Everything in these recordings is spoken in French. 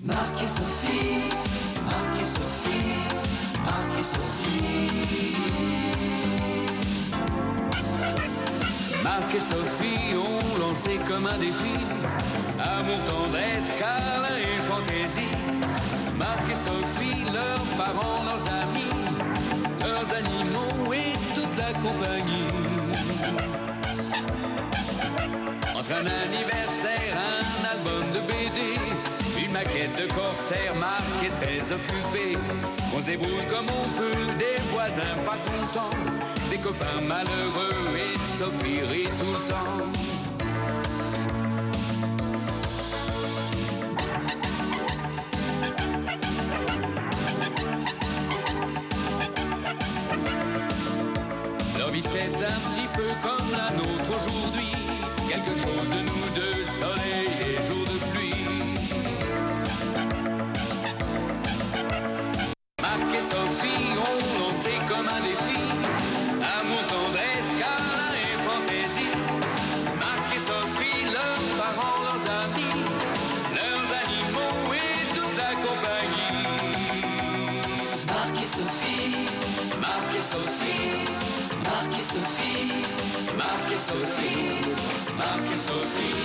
Marc et Sophie, Marc et Sophie, Marc et Sophie. Marc et Sophie ont lancé comme un défi amour, tendresse, câlin et fantaisie. Marc et Sophie, leurs parents, leurs amis, leurs animaux et toute la compagnie. Entre un anniversaire, un album de BD, une maquette de corsaire, Marc est très occupé. On se débrouille comme on peut, des voisins pas contents, des copains malheureux et Sophie rit tout le temps. Leur vie c'est un petit peu comme la nôtre aujourd'hui, quelque chose de nous deux, soleil et jour de pluie. Marc et Sophie ont lancé comme un défi amour, tendresse, câlin et fantaisie. Marc et Sophie, leurs parents, leurs amis, leurs animaux et toute la compagnie. Marc et Sophie, Marc et Sophie, Marc et Sophie, Marc et Sophie, Marc et Sophie.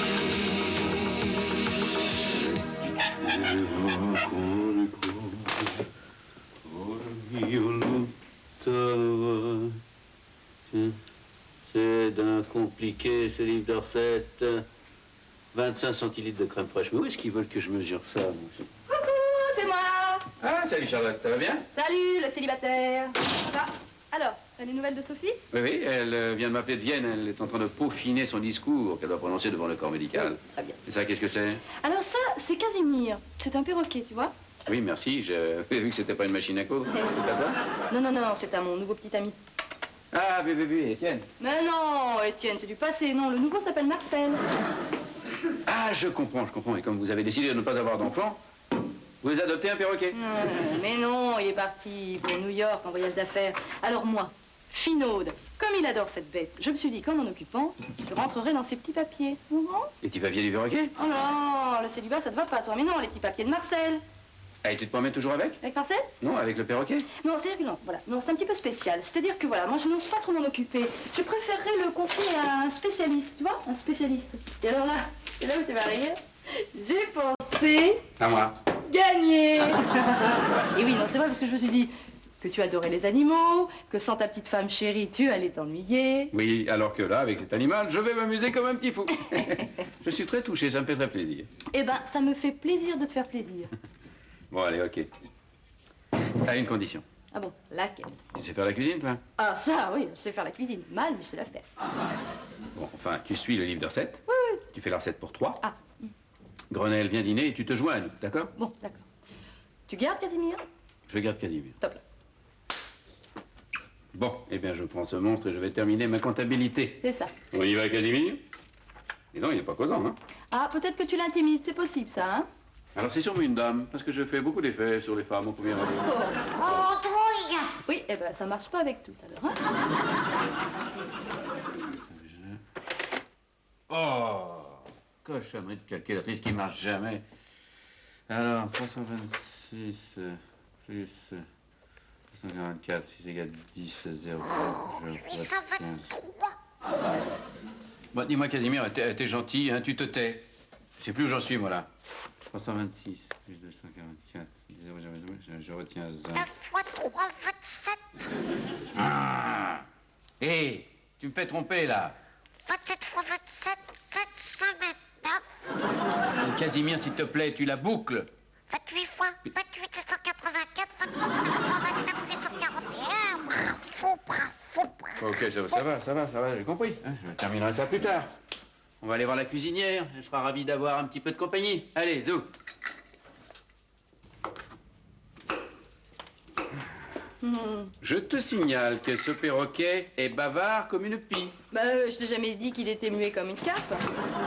C'est d'un compliqué ce livre de recettes. 25 centilitres de crème fraîche. Mais où est-ce qu'ils veulent que je mesure ça? Coucou, c'est moi. Ah, salut Charlotte, ça va bien? Salut, le célibataire. Ça va? Alors, t'as des nouvelles de Sophie? Oui, oui, elle vient de m'appeler de Vienne. Elle est en train de peaufiner son discours qu'elle doit prononcer devant le corps médical. Très bien. Et ça, qu'est-ce que c'est? Alors ça, c'est Casimir. C'est un perroquet, tu vois? Oui, merci. J'ai vu que c'était pas une machine à coudre. C'est pas ça? Non, non, non, c'est à mon nouveau petit ami. Ah, oui, Étienne. Mais non, Étienne, c'est du passé. Non, le nouveau s'appelle Marcel. Ah, je comprends. Et comme vous avez décidé de ne pas avoir d'enfant, vous adoptez un perroquet. Mais non, il est parti pour New York en voyage d'affaires. Alors moi, Finaude, comme il adore cette bête, je me suis dit qu'en m'en occupant, je rentrerai dans ses petits papiers. Les petits papiers du perroquet? Oh non, le célibat, ça te va pas, toi. Mais non, les petits papiers de Marcel. Ah, et tu te promènes toujours avec? Avec Marcel? Non, avec le perroquet? Non, c'est-à-dire que non, voilà. Non, c'est un petit peu spécial. C'est-à-dire que voilà, moi je n'ose pas trop m'en occuper. Je préférerais le confier à un spécialiste, tu vois? Un spécialiste. Et alors là, c'est là où tu vas rire. J'ai pensé À moi. gagner. Et oui, non, c'est vrai parce que je me suis dit que tu adorais les animaux, que sans ta petite femme chérie, tu allais t'ennuyer. Oui, alors que là, avec cet animal, je vais m'amuser comme un petit fou. Je suis très touché, ça me fait très plaisir. Eh ben, ça me fait plaisir de te faire plaisir. Bon, allez, ok. À une condition. Ah bon, laquelle? Tu sais faire la cuisine, toi? Ah ça, oui, je sais faire la cuisine. Mal, mais je sais la faire. Bon, enfin, tu suis le livre de recettes. Oui, oui. Tu fais la recette pour 3. Ah, Grenelle vient dîner et tu te joins à nous, d'accord? bon, d'accord. Tu gardes, Casimir? Je garde Casimir. Top là. Bon, eh bien, je prends ce monstre et je vais terminer ma comptabilité. C'est ça. On y va, Casimir? Dis donc, il n'est pas causant, hein? Ah, peut-être que tu l'intimides, c'est possible ça, hein? Alors, c'est sûrement une dame, parce que je fais beaucoup d'effets sur les femmes au premier abord. Oh, trouille! Oui, eh ben, ça marche pas avec tout, alors, hein? Oh, cochonnerie de calculatrice qui marche jamais. Alors, 326 plus 344, 6 égale 10, 0. 823. Bon, dis-moi, Casimir, t'es gentil, hein, tu te tais. Je sais plus où j'en suis, moi, là. 326 plus 244, 0, 0, 0, je retiens 0. 9 fois 3, 27. Ah! Hé, tu me fais tromper, là. 27 fois 27, 729. Casimir, s'il te plaît, tu la boucles. 28 fois 28, 784. 29 fois 29, 841. Bravo, bravo, bravo. Ok, ça va, j'ai compris. Hein, je terminerai ça plus tard. On va aller voir la cuisinière. Elle sera ravie d'avoir un petit peu de compagnie. Allez, zou. Je te signale que ce perroquet est bavard comme une pie. Bah, je t'ai jamais dit qu'il était muet comme une carpe.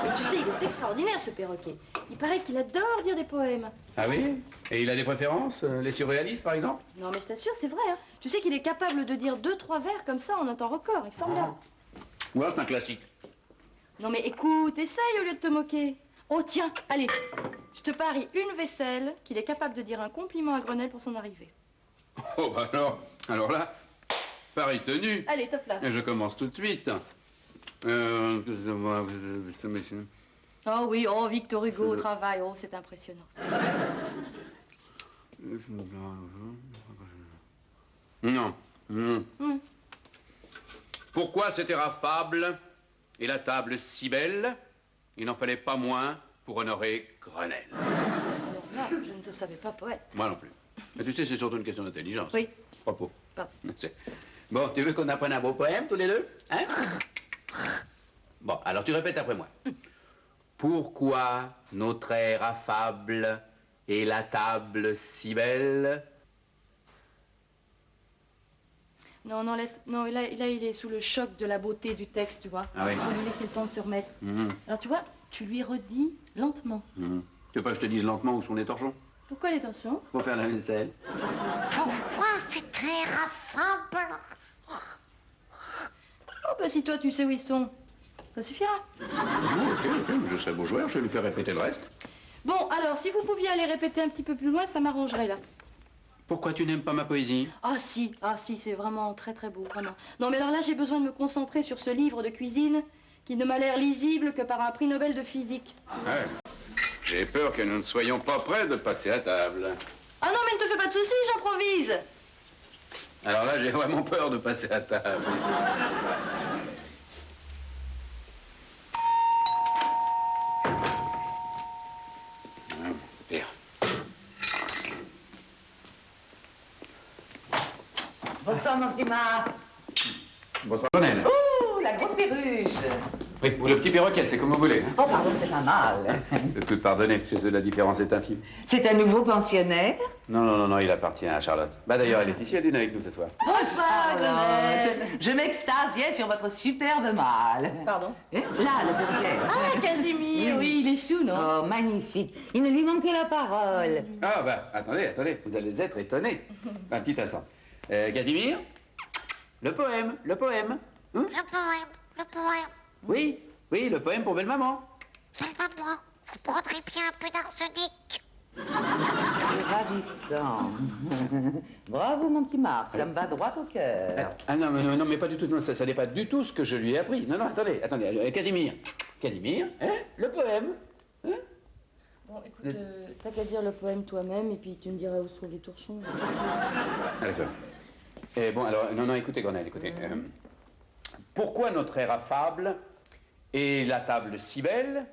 Mais tu sais, il est extraordinaire, ce perroquet. Il paraît qu'il adore dire des poèmes. Ah oui? Et il a des préférences? Les surréalistes, par exemple? Non, mais je t'assure, c'est vrai, hein. Tu sais qu'il est capable de dire 2-3 vers comme ça en un temps record. Il est formidable. Ou alors c'est un classique. Non, mais écoute, essaye au lieu de te moquer. Oh, tiens, allez. Je te parie une vaisselle qu'il est capable de dire un compliment à Grenelle pour son arrivée. Oh, bah alors là, pari tenu. Allez, top là. Et je commence tout de suite. Oh oui, oh, Victor Hugo au travail, oh, c'est impressionnant. Ça. Non. Pourquoi cette érafable et la table si belle? Il n'en fallait pas moins pour honorer Grenelle. Alors là, je ne te savais pas poète. Moi non plus. Mais tu sais, c'est surtout une question d'intelligence. Oui. Propos. Pardon. Bon, tu veux qu'on apprenne un beau poème tous les deux? Hein? Bon, alors tu répètes après moi. Pourquoi notre air affable et la table si belle? Non, non, laisse. Non, là, il est sous le choc de la beauté du texte, tu vois. Ah oui. Il faut lui laisser le temps de se remettre. Alors, tu vois, tu lui redis lentement. Tu veux pas que je te dise lentement où sont les torchons? Pourquoi les tensions? Pour faire la vaisselle. Pourquoi c'est très affable? Oh, bah si toi, tu sais où ils sont, ça suffira. Ok, je serai beau joueur, je vais lui faire répéter le reste. Bon, alors, si vous pouviez aller répéter un petit peu plus loin, ça m'arrangerait, là. Pourquoi tu n'aimes pas ma poésie? Ah si, c'est vraiment très très beau, vraiment. Non mais alors là, j'ai besoin de me concentrer sur ce livre de cuisine qui ne m'a l'air lisible que par un prix Nobel de physique. Ouais. J'ai peur que nous ne soyons pas prêts de passer à table. Ah non, mais ne te fais pas de soucis, j'improvise. Alors là, j'ai vraiment peur de passer à table. Père. Bonsoir, mon petit Marc. Bonsoir, Grenelle. Oh, la grosse perruche. Oui, ou le petit perroquet, c'est comme vous voulez. Hein. Oh, pardon, c'est pas mal. Tout pardonner, chez eux, la différence est infime. C'est un nouveau pensionnaire? Non, il appartient à Charlotte. Bah d'ailleurs, elle est ici, elle dîne avec nous ce soir. Bonsoir, Grenelle. Je m'extasiais sur votre superbe mâle. Pardon? Là, le perroquet. Ah, Casimir, oui, il est chou, non? Oh, magnifique. Il ne lui manque que la parole. Ah bah, attendez, vous allez être étonnés. Un petit instant. Casimir, le poème. Le poème. Oui, le poème pour belle maman. Maman, vous prendrez bien un peu d'arsenic. C'est ravissant. Bravo, mon petit Marc, ça me va droit au cœur. Ah non, mais pas du tout, non, ça n'est pas du tout ce que je lui ai appris. Non, attendez, Casimir, hein, le poème. Hein? Bon, écoute, t'as qu'à dire le poème toi-même et puis tu me diras où se trouvent les torchons. Ah, d'accord. Bon, alors, non, écoutez, Grenelle, écoutez. Pourquoi notre air affable et la table si belle?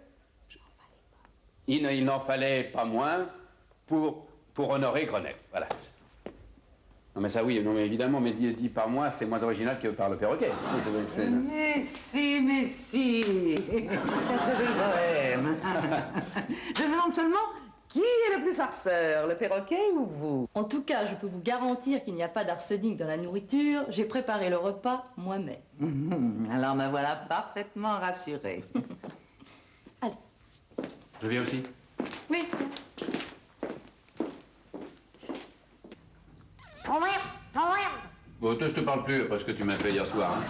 Il n'en fallait pas moins pour honorer Grenelle. Voilà. Non, mais ça, oui, non, mais évidemment, mais dit par moi, c'est moins original que par le perroquet. Mais si. Très joli poème. Je me demande seulement qui est le plus farceur, le perroquet ou vous? En tout cas, je peux vous garantir qu'il n'y a pas d'arsenic dans la nourriture. J'ai préparé le repas moi-même. Alors me voilà parfaitement rassurée. Allez. Je viens aussi. Oui. Poème. Bon, toi, je te parle plus après ce que tu m'as fait hier soir. Hein.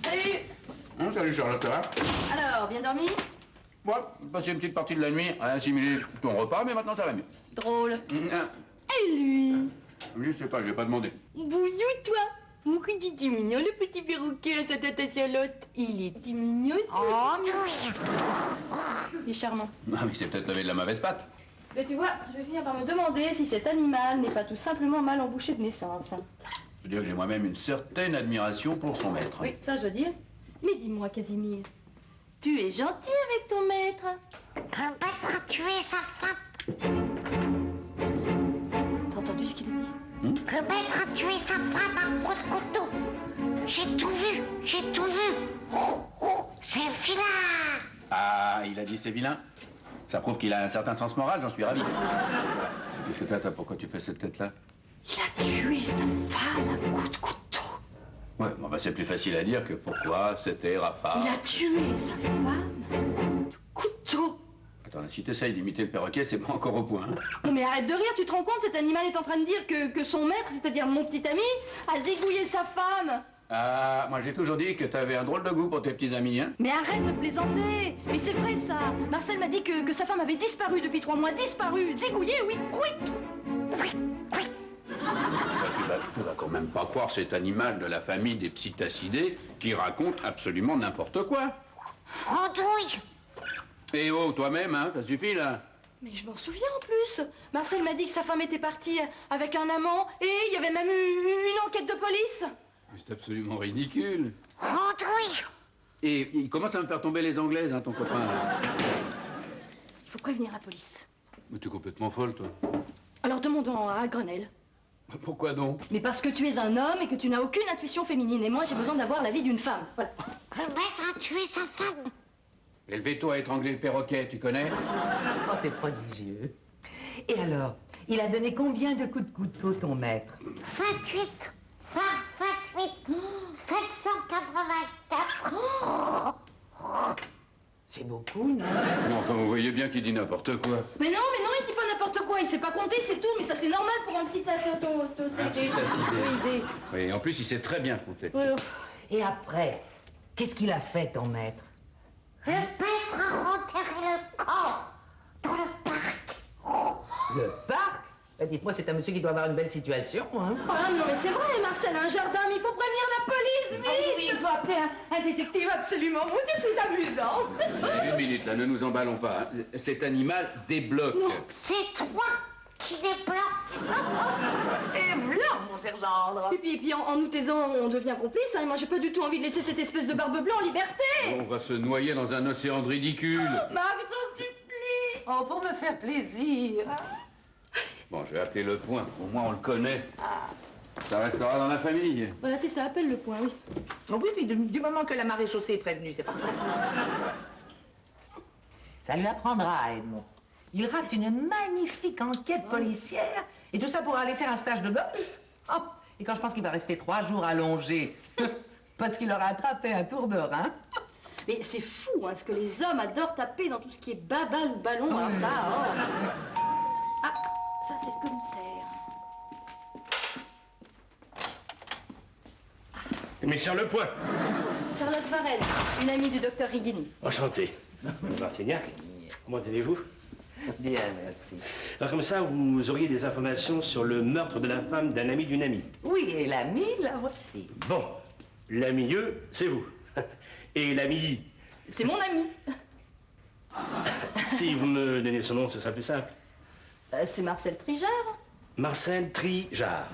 Salut. Salut, Charlotte. Alors, bien dormi? Moi, passé une petite partie de la nuit à assimiler ton repas, mais maintenant ça va mieux. Drôle. Ah, Et lui? je sais pas, je vais pas demander. Bonjour, toi. Mon petit mignon, le petit perroquet à sa tête à Charlotte. Il est mignon, toi. Oh oui. Il est charmant. Ah, mais c'est peut-être levé de la mauvaise patte. Mais tu vois, je vais finir par me demander si cet animal n'est pas tout simplement mal embouché de naissance. Je veux dire que j'ai moi-même une certaine admiration pour son maître. Oui, ça je dois dire. Mais dis-moi, Casimir, tu es gentil avec ton maître? Un maître a tué sa femme. T'as entendu ce qu'il a dit? Le maître a tué sa femme à un coup de couteau. J'ai tout vu. C'est vilain. Ah, il a dit c'est vilain. Ça prouve qu'il a un certain sens moral, j'en suis ravi. Qu'est-ce que t'as, pourquoi tu fais cette tête-là? Il a tué sa femme à coup de couteau. Ouais, bon, bah, c'est plus facile à dire que pourquoi c'était Rafa. Il a tué sa femme à coup de couteau. Attends, si t'essayes d'imiter le perroquet, c'est pas encore au point. Hein. Non mais arrête de rire, tu te rends compte, cet animal est en train de dire que son maître, c'est-à-dire mon petit ami, a zigouillé sa femme. Ah, moi j'ai toujours dit que t'avais un drôle de goût pour tes petits amis, hein. Mais arrête de plaisanter. Mais c'est vrai ça. Marcel m'a dit que sa femme avait disparu depuis 3 mois. Disparu, zigouillée, oui, quick. Tu vas quand même pas croire cet animal de la famille des psittacidés qui raconte absolument n'importe quoi. Andouille. Et oh, toi-même, hein, ça suffit là. Mais je m'en souviens en plus. Marcel m'a dit que sa femme était partie avec un amant et il y avait même eu une enquête de police. C'est absolument ridicule. Andouille. Et il commence à me faire tomber les anglaises, hein, ton copain. Là. Il faut prévenir la police. Mais t'es complètement folle, toi. Alors demandons à Grenelle. Pourquoi donc? Mais parce que tu es un homme et que tu n'as aucune intuition féminine. Et moi, j'ai besoin d'avoir l'avis d'une femme. Voilà. Le maître a tué sa femme. Et le veto a étranglé le perroquet, tu connais? Oh, c'est prodigieux. Et alors, il a donné combien de coups de couteau, ton maître? 28. 28. 784. C'est beaucoup, non? Enfin, vous voyez bien qu'il dit n'importe quoi. Mais non, il dit pas n'importe quoi. Il sait pas compter, c'est tout. Mais ça, c'est normal pour un psittacidé. Oui, Oui, en plus, il sait très bien compter. oui. Et après, qu'est-ce qu'il a fait, ton maître? Le maître a enterré le corps dans le parc. Le parc? Dites-moi, c'est un monsieur qui doit avoir une belle situation, hein? Ah non, mais c'est vrai, Marcel a un jardin, mais il faut prévenir la police, vite. Oui, il faut appeler un détective absolument. Mon Dieu, c'est amusant. Une minute, là, ne nous emballons pas. Hein. Cet animal débloque. C'est toi qui débloque. Et voilà, mon cher gendre. Et puis en nous taisant, on devient complice. Hein, et moi, j'ai pas du tout envie de laisser cette espèce de barbe blanc en liberté. On va se noyer dans un océan de ridicule. Marc, je t'en supplie. Oh, pour me faire plaisir. Bon, je vais appeler le point. Au moins, on le connaît. Ça restera dans la famille. Voilà, c'est ça, appelle le point, oui. Oh oui, puis du moment que la marée chaussée est prévenue, c'est parfait. Ça lui apprendra, Edmond. Il rate une magnifique enquête policière, et tout ça pour aller faire un stage de golf. Oh, et quand je pense qu'il va rester 3 jours allongé, parce qu'il aura attrapé un tour de rein. Mais c'est fou, hein, ce que les hommes adorent taper dans tout ce qui est baballe ou ballon, hein, ça, oh. Ah, ça, c'est le commissaire. Commissaire Le Point. Charlotte Varenne, une amie du docteur Rigini. Enchanté. Martignac, comment allez-vous? Bien, merci. Alors comme ça, vous auriez des informations sur le meurtre de la femme d'un ami d'une amie. Oui, et l'ami, la voici. Bon, l'ami, c'est vous. Et l'ami, C'est mon ami. si vous me donnez son nom, ce sera plus simple. C'est Marcel Trigard. Marcel Trijard.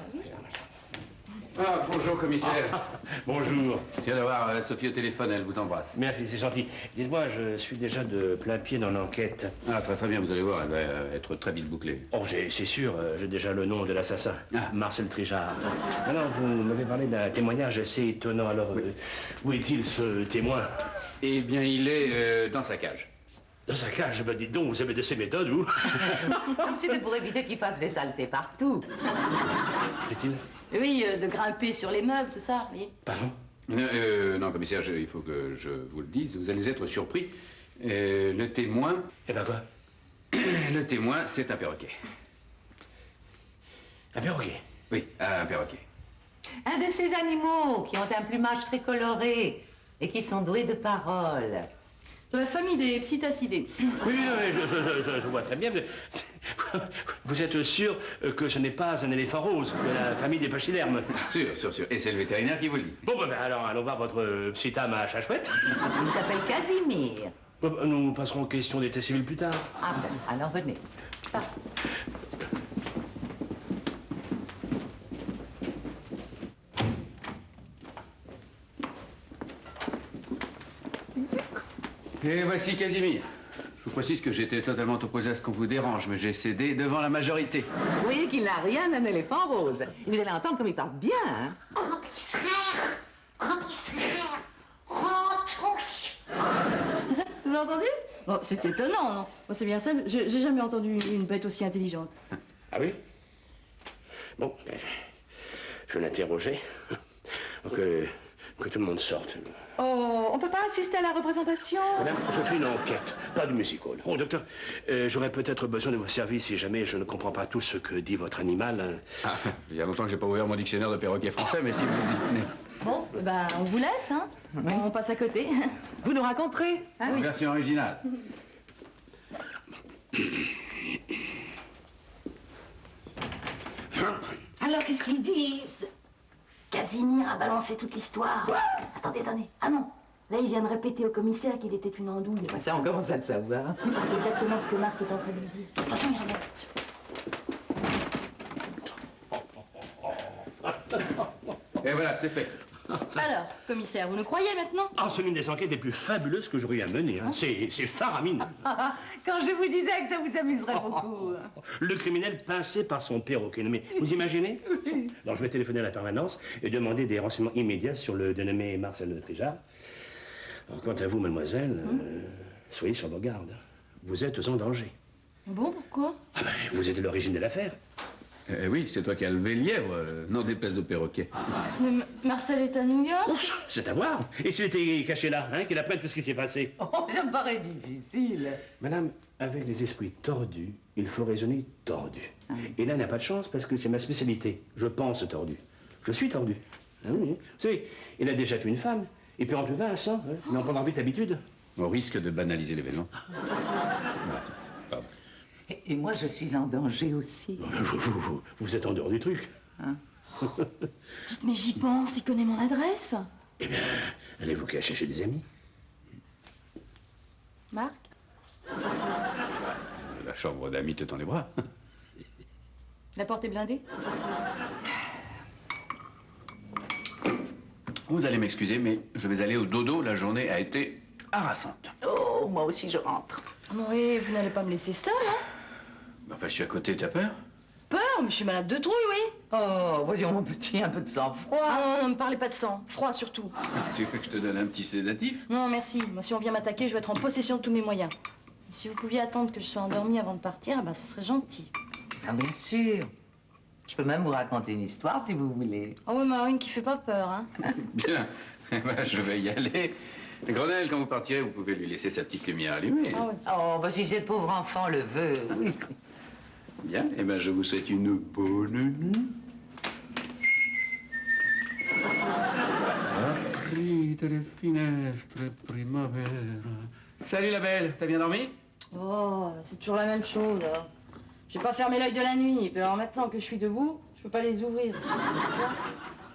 Ah, bonjour, commissaire. Bonjour. Je viens d'avoir Sophie au téléphone, elle vous embrasse. Merci, c'est gentil. Dites-moi, je suis déjà de plein pied dans l'enquête. Ah, très très bien, vous allez voir, elle va être très vite bouclée. Oh, c'est sûr, j'ai déjà le nom de l'assassin. Ah. Marcel Trijard. Alors, vous m'avez parlé d'un témoignage assez étonnant. Alors, où est-il, ce témoin? Eh bien, il est dans sa cage. Dans sa cage? Ben, dites donc, vous avez de ces méthodes, vous? Comme c'était pour éviter qu'il fasse des saletés partout. Fait-il? Oui, de grimper sur les meubles, tout ça, vous voyez. Pardon? Non, commissaire, il faut que je vous le dise, vous allez être surpris. Le témoin... Eh ben quoi? Le témoin, c'est un perroquet. Un perroquet? Oui, un perroquet. Un de ces animaux qui ont un plumage très coloré et qui sont doués de paroles. De la famille des psittacidés. Oui, je vois très bien. Mais vous êtes sûr que ce n'est pas un éléphant rose de la famille des pachydermes? Sûr. Et c'est le vétérinaire qui vous le dit. Bon, ben alors, allons voir votre psy-âme à Chachouette. Il s'appelle Casimir. Bon, ben, nous passerons aux questions d'état civil plus tard. Ah bon, alors venez. Ah. Et voici Casimir. Je vous précise que j'étais totalement opposé à ce qu'on vous dérange, mais j'ai cédé devant la majorité. Vous voyez qu'il n'a rien d'un éléphant rose. Et vous allez entendre comme il parle bien, hein? Commissaire, rentrons. Vous avez entendu? Bon, c'est étonnant, non? Bon, c'est bien simple, j'ai jamais entendu une bête aussi intelligente. Ah oui? Bon, ben, je vais l'interroger. Que tout le monde sorte. Oh, on peut pas assister à la représentation? Madame, je fais une enquête, pas de musical. Oh, docteur, j'aurais peut-être besoin de vos services si jamais je ne comprends pas tout ce que dit votre animal. Ah, il y a longtemps que j'ai pas ouvert mon dictionnaire de perroquet français, mais si vous y venez. Bon, ben, on vous laisse, hein. Oui. On passe à côté. Vous nous raconterez? Ah En oui. version originale. Alors, qu'est-ce qu'ils disent? Casimir a balancé toute l'histoire. Attendez. Ah non, là, il vient de répéter au commissaire qu'il était une andouille. Ça, on commence à le savoir. C'est exactement ce que Marc est en train de lui dire. Attention, il regarde. Et voilà, c'est fait. Alors, commissaire, vous nous croyez maintenant? Ah, c'est l'une des enquêtes les plus fabuleuses que j'aurais eu à mener. Hein. C'est faramineux. Quand je vous disais que ça vous amuserait beaucoup. Le criminel pincé par son perroquet. Mais vous imaginez? Alors je vais téléphoner à la permanence et demander des renseignements immédiats sur le dénommé Marcel Trijard. Alors quant à vous, mademoiselle, soyez sur vos gardes. Vous êtes en danger. Bon, pourquoi? Ah ben, vous êtes à l'origine de l'affaire. Oui, c'est toi qui as levé le lièvre, non déplaise au perroquet. Mais Marcel est à New York? Ouf, c'est à voir. Et s'il était caché là, hein, qu'il apprenne tout ce qui s'est passé? Oh, ça me paraît difficile. Madame, avec les esprits tordus, il faut raisonner tordu. Et là, il n'a pas de chance parce que c'est ma spécialité. Je pense tordu. Je suis tordu. Ah oui. Vous savez, il a déjà tué une femme. Et puis en tout Vincent, hein, mais en prenant vite habitude. Au risque de banaliser l'événement. Pardon. Et moi, je suis en danger aussi. Vous êtes en dehors du truc. Dites, mais j'y pense, il connaît mon adresse. Eh bien, allez vous cacher chez des amis. Marc? La chambre d'amis te tend les bras. La porte est blindée? Vous allez m'excuser, mais je vais aller au dodo. La journée a été harassante. Oh, moi aussi, je rentre. Ah non, oui, vous n'allez pas me laisser seule, hein? Enfin, je suis à côté, t'as peur? Peur? Mais je suis malade de trouille, oui. Oh, voyons, mon petit, un peu de sang-froid. Ah non, non, ne me parlez pas de sang. Froid, surtout. Tu veux que je te donne un petit sédatif? Non, merci. Moi, si on vient m'attaquer, je vais être en possession de tous mes moyens. Et si vous pouviez attendre que je sois endormie avant de partir, ben, ça serait gentil. Ah, bien sûr. Je peux même vous raconter une histoire, si vous voulez. Ah oui, mais alors une qui fait pas peur, hein. Bien. Eh ben, je vais y aller. Grenelle, quand vous partirez, vous pouvez lui laisser sa petite lumière allumée. Ah oui. Oh, bah si cette pauvre enfant le veut, oui. Bien. Eh ben, je vous souhaite une bonne nuit. Aprite les finestres, primavera. Salut la belle, t'as bien dormi? Oh, c'est toujours la même chose, là. J'ai pas fermé l'œil de la nuit, et puis alors maintenant que je suis debout, je peux pas les ouvrir.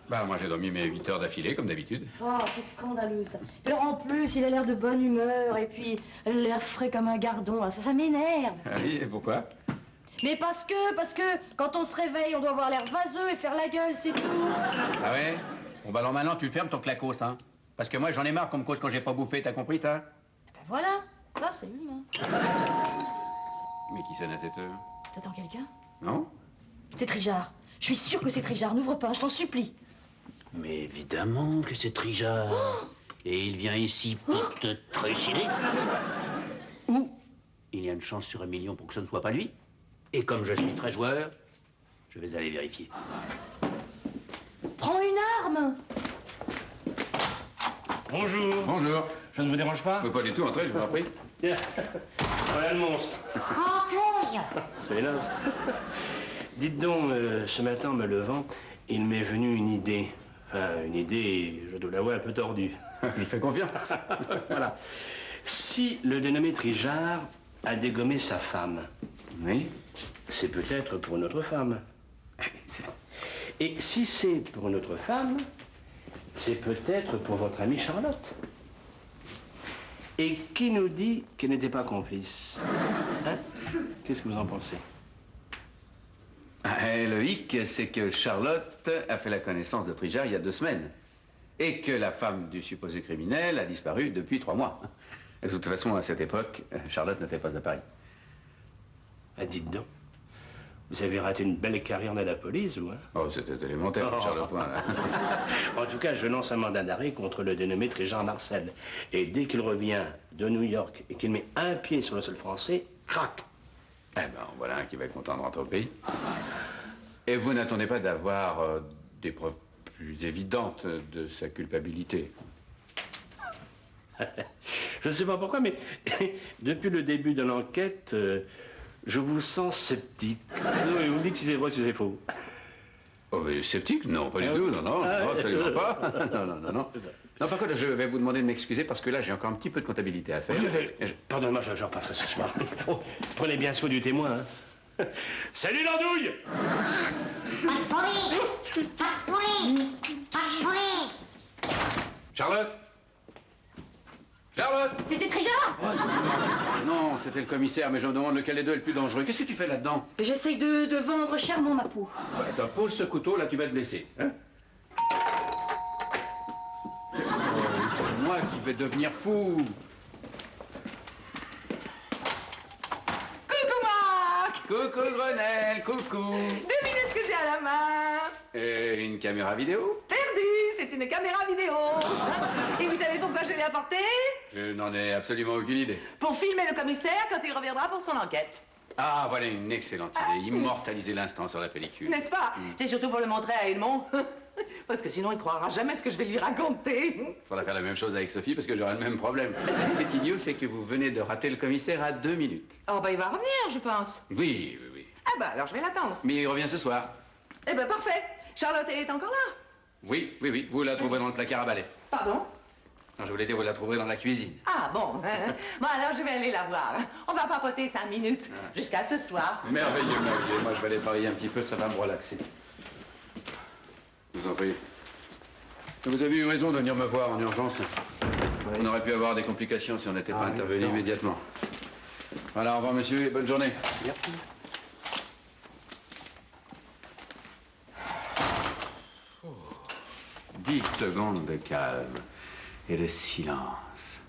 Bah, moi j'ai dormi mes 8 heures d'affilée, comme d'habitude. Oh, c'est scandaleux, ça. Et alors en plus, il a l'air de bonne humeur, et puis l'air frais comme un gardon, là. Ça m'énerve. Ah oui, et pourquoi? Mais parce que, quand on se réveille, on doit avoir l'air vaseux et faire la gueule, c'est tout. Ah ouais? Bon, bah alors maintenant tu fermes ton clacos, hein. Parce que moi j'en ai marre qu'on me cause quand j'ai pas bouffé, t'as compris ça? Ben voilà, ça c'est humain. Mais qui sonne à cette heure? T'attends quelqu'un? Non? C'est Trijard. Je suis sûre que c'est Trijard. N'ouvre pas, je t'en supplie. Mais évidemment que c'est Trijard. Et il vient ici pour te trucider. Ou il y a une chance sur 1 million pour que ce ne soit pas lui. Et comme je suis très joueur, je vais aller vérifier. Prends une arme. Bonjour. Bonjour. Je ne vous dérange pas? Pas du tout, entrez, je vous en prie. Tiens, voilà le monstre. Rentrez. Soyez là. Dites donc, ce matin, en me levant, il m'est venu une idée. Enfin, une idée, je dois l'avouer, un peu tordue. Je fais confiance. Voilà. Si le dénommé Trijard a dégommé sa femme, Oui? c'est peut-être pour une autre femme. Et si c'est pour une autre femme, c'est peut-être pour votre amie Charlotte. Et qui nous dit qu'elle n'était pas complice? Hein? Qu'est-ce que vous en pensez? Le hic, c'est que Charlotte a fait la connaissance de Trijard il y a 2 semaines. Et que la femme du supposé criminel a disparu depuis 3 mois. De toute façon, à cette époque, Charlotte n'était pas à Paris. Ah, dites donc. Vous avez raté une belle carrière dans la police, vous, hein? Oh, c'était élémentaire, Charlotte. Là. En tout cas, je lance un mandat d'arrêt contre le dénommé Trijard Marcel. Et dès qu'il revient de New York et qu'il met un pied sur le sol français, crac! Eh ben, voilà un qui va être content de rentrer au pays. Et vous n'attendez pas d'avoir des preuves plus évidentes de sa culpabilité? Je ne sais pas pourquoi, mais depuis le début de l'enquête, je vous sens sceptique. Oui, vous me dites si c'est vrai, si c'est faux. Oh, mais sceptique? Non, pas du tout. Non, non, non, absolument pas. Non, non, non, non. Non, par contre, je vais vous demander de m'excuser parce que là, j'ai encore un petit peu de comptabilité à faire. Pardonne-moi, je repasse ce soir. Oh, prenez bien soin du témoin, hein. Salut l'andouille! Pas de folie! Pas de folie! Pas de folie! Charlotte! Charlotte! C'était Trijard. Non, c'était le commissaire, mais je me demande lequel des deux est le plus dangereux. Qu'est-ce que tu fais là-dedans? J'essaye de vendre chèrement ma peau. Attends, pose ce couteau, là, tu vas te blesser. Hein? Oh, c'est moi qui vais devenir fou. Coucou, Marc! Coucou, Grenelle, coucou. Devinez ce que j'ai à la main? Une caméra vidéo? Perdu! C'est une caméra vidéo! Et vous savez pourquoi je l'ai apportée? Je n'en ai absolument aucune idée. Pour filmer le commissaire quand il reviendra pour son enquête. Ah, voilà une excellente idée. Immortaliser l'instant sur la pellicule. N'est-ce pas? C'est surtout pour le montrer à Edmond. Parce que sinon, il croira jamais ce que je vais lui raconter. Il faudra faire la même chose avec Sophie parce que j'aurai le même problème. Ce qui est idiot, c'est que vous venez de rater le commissaire à 2 minutes. Oh, bah, il va revenir, je pense. Oui, oui, oui. Ah, bah, alors je vais l'attendre. Mais il revient ce soir. Eh ben, parfait. Charlotte est encore là? Oui, oui, oui. Vous la trouverez dans le placard à balai. Pardon? Non, je voulais dire, vous la trouverez dans la cuisine. Ah, bon. Bon, alors je vais aller la voir. On va papoter 5 minutes. Jusqu'à ce soir. Merveilleux, merveilleux. Moi, je vais aller travailler un petit peu, ça va me relaxer. Je vous en prie. Vous avez eu raison de venir me voir en urgence. On aurait pu avoir des complications si on n'était pas intervenu immédiatement. Voilà, au revoir, monsieur, et bonne journée. Merci. Oh. 10 secondes de calme et de silence.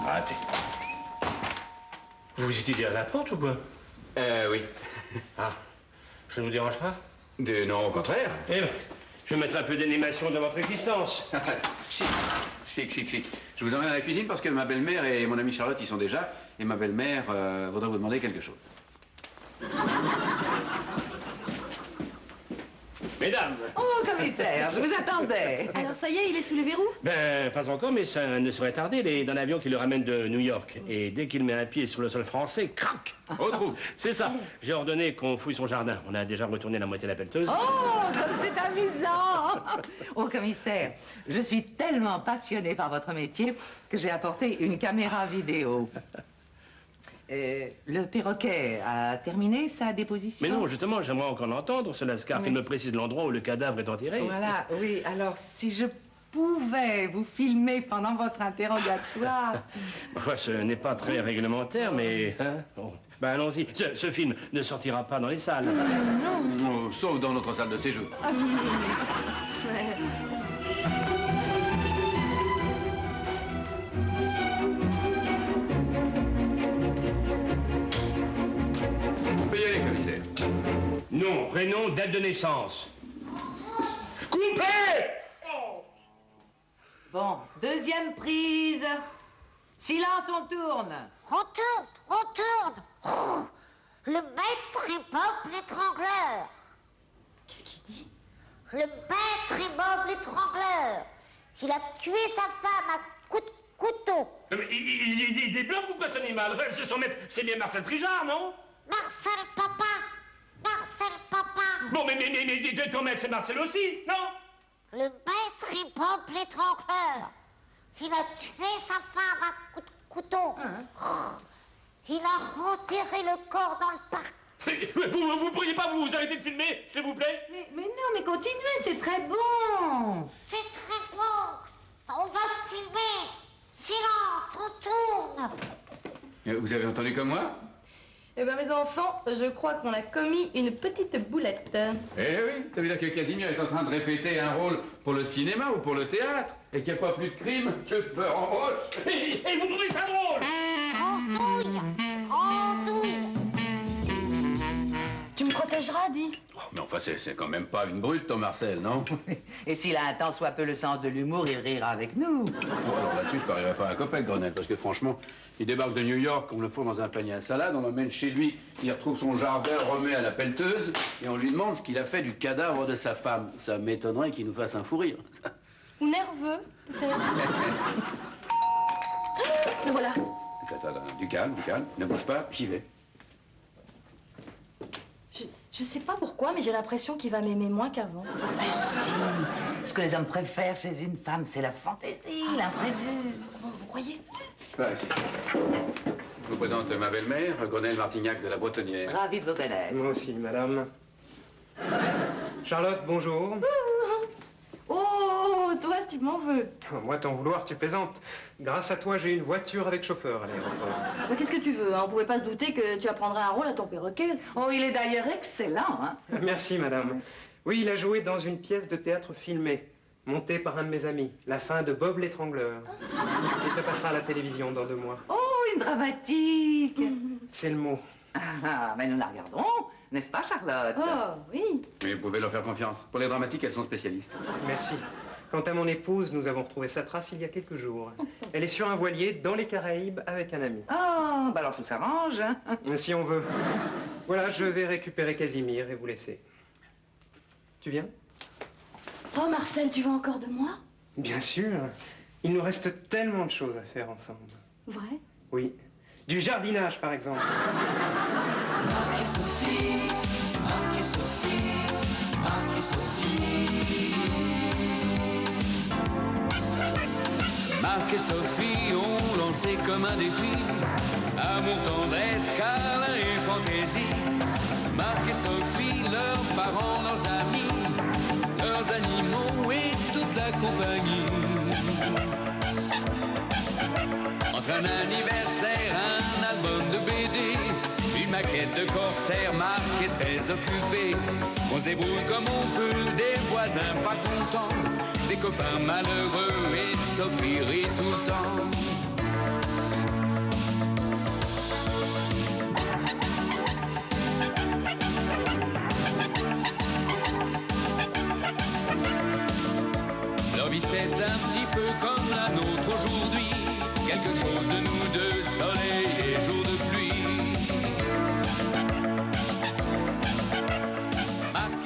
Raté. Vous étiez derrière la porte ou quoi? Oui. Ah, je ne vous dérange pas? Non, au contraire. Eh ben, je vais mettre un peu d'animation dans votre existence. Chic, chic, chic, chic. Je vous emmène à la cuisine parce que ma belle-mère et mon amie Charlotte y sont déjà. Et ma belle-mère voudrait vous demander quelque chose. Mesdames! Oh, commissaire, je vous attendais. Alors ça y est, il est sous le verrou? Ben, pas encore, mais ça ne saurait tarder. Il est dans l'avion qui le ramène de New York. Et dès qu'il met un pied sur le sol français, crac! Au trou. C'est ça. J'ai ordonné qu'on fouille son jardin. On a déjà retourné la moitié de la pelleteuse. Oh, comme c'est amusant. Oh, commissaire, je suis tellement passionnée par votre métier que j'ai apporté une caméra vidéo. Le perroquet a terminé sa déposition? Mais non, justement, j'aimerais encore l'entendre, ce Lascar, qu'il me précise l'endroit où le cadavre est enterré. Voilà, oui. Alors, si je pouvais vous filmer pendant votre interrogatoire... Enfin, ce n'est pas très réglementaire, mais... Hein, bon. Ben, allons-y. Ce film ne sortira pas dans les salles. Oh, sauf dans notre salle de séjour. On peut y aller, commissaire. Nom, prénom, date de naissance. Coupez! Bon, deuxième prise. Silence, on tourne. On tourne. Oh, le maître et Bob l'étrangleur. Qu'est-ce qu'il dit? Le maître et Bob l'étrangleur. Il a tué sa femme à coups de couteau. Mais il est blanc ou quoi, cet animal? Enfin, c'est bien Marcel Trijard, non? Marcel Papa. Marcel Papa. Bon, mais ton maître, c'est Marcel aussi, non? Le maître et Bob l'étrangleur. Il a tué sa femme à coups de couteau. Oh, il a enterré le corps dans le parc. Vous pourriez pas vous arrêter de filmer, s'il vous plaît? Mais non, mais continuez, c'est très bon. C'est très bon. On va filmer. Silence, on tourne. Vous avez entendu comme moi? Eh ben mes enfants, je crois qu'on a commis une petite boulette. Eh oui, ça veut dire que Casimir est en train de répéter un rôle pour le cinéma ou pour le théâtre et qu'il n'y a pas plus de crime que feu en roche. Et vous trouvez ça drôle? Andouille. Andouille. Tu me protégeras, dis. Oh, mais enfin, c'est quand même pas une brute, ton Marcel, non? Et s'il a un tant soit peu le sens de l'humour, il rira avec nous. Bon, alors là-dessus, je parierais pas un copec, Grenelle, parce que franchement, il débarque de New York, on le fout dans un panier à salade, on l'emmène chez lui, il retrouve son jardin, remet à la pelleteuse, et on lui demande ce qu'il a fait du cadavre de sa femme. Ça m'étonnerait qu'il nous fasse un fou rire. Ou nerveux, peut-être. Le voilà. Attends, du calme, ne bouge pas, j'y vais. Je sais pas pourquoi, mais j'ai l'impression qu'il va m'aimer moins qu'avant. Mais si. Ce que les hommes préfèrent chez une femme, c'est la fantaisie, l'imprévu. Vous croyez? Je vous présente ma belle-mère, Gonelle Martignac de la Bretonnière. Ravi de vous connaître. Moi aussi, madame. Charlotte, bonjour. Oh, toi, tu m'en veux. Moi, t'en vouloir, tu plaisantes. Grâce à toi, j'ai une voiture avec chauffeur à l'aéroport. Bah, qu'est-ce que tu veux, hein? On pouvait pas se douter que tu apprendrais un rôle à ton perroquet. Oh, il est d'ailleurs excellent, hein. Merci, madame. Oui, il a joué dans une pièce de théâtre filmée, montée par un de mes amis, La fin de Bob l'étrangleur. Et ça passera à la télévision dans 2 mois. Oh, une dramatique. C'est le mot. Ah, mais nous la regardons, n'est-ce pas, Charlotte? Oh, oui. Mais vous pouvez leur faire confiance. Pour les dramatiques, elles sont spécialistes. Merci. Quant à mon épouse, nous avons retrouvé sa trace il y a quelques jours. Elle est sur un voilier dans les Caraïbes avec un ami. Ah, bah alors tout s'arrange, hein. Si on veut. Voilà, je vais récupérer Casimir et vous laisser. Tu viens? Oh, Marcel, tu veux encore de moi? Bien sûr. Il nous reste tellement de choses à faire ensemble. Vrai? Oui. Du jardinage, par exemple. Marc et Sophie, Marc et Sophie, Marc et Sophie. Marc et Sophie ont lancé comme un défi. Amour, tendresse, câlin et fantaisie. Marc et Sophie, leurs parents, leurs amis, leurs animaux et toute la compagnie. Entre un anniversaire, un album de BD, une maquette de corsaire, Marc est très occupé. On se débrouille comme on peut, des voisins pas contents, des copains malheureux et Sophie rit tout le temps. Leur vie c'est un petit peu comme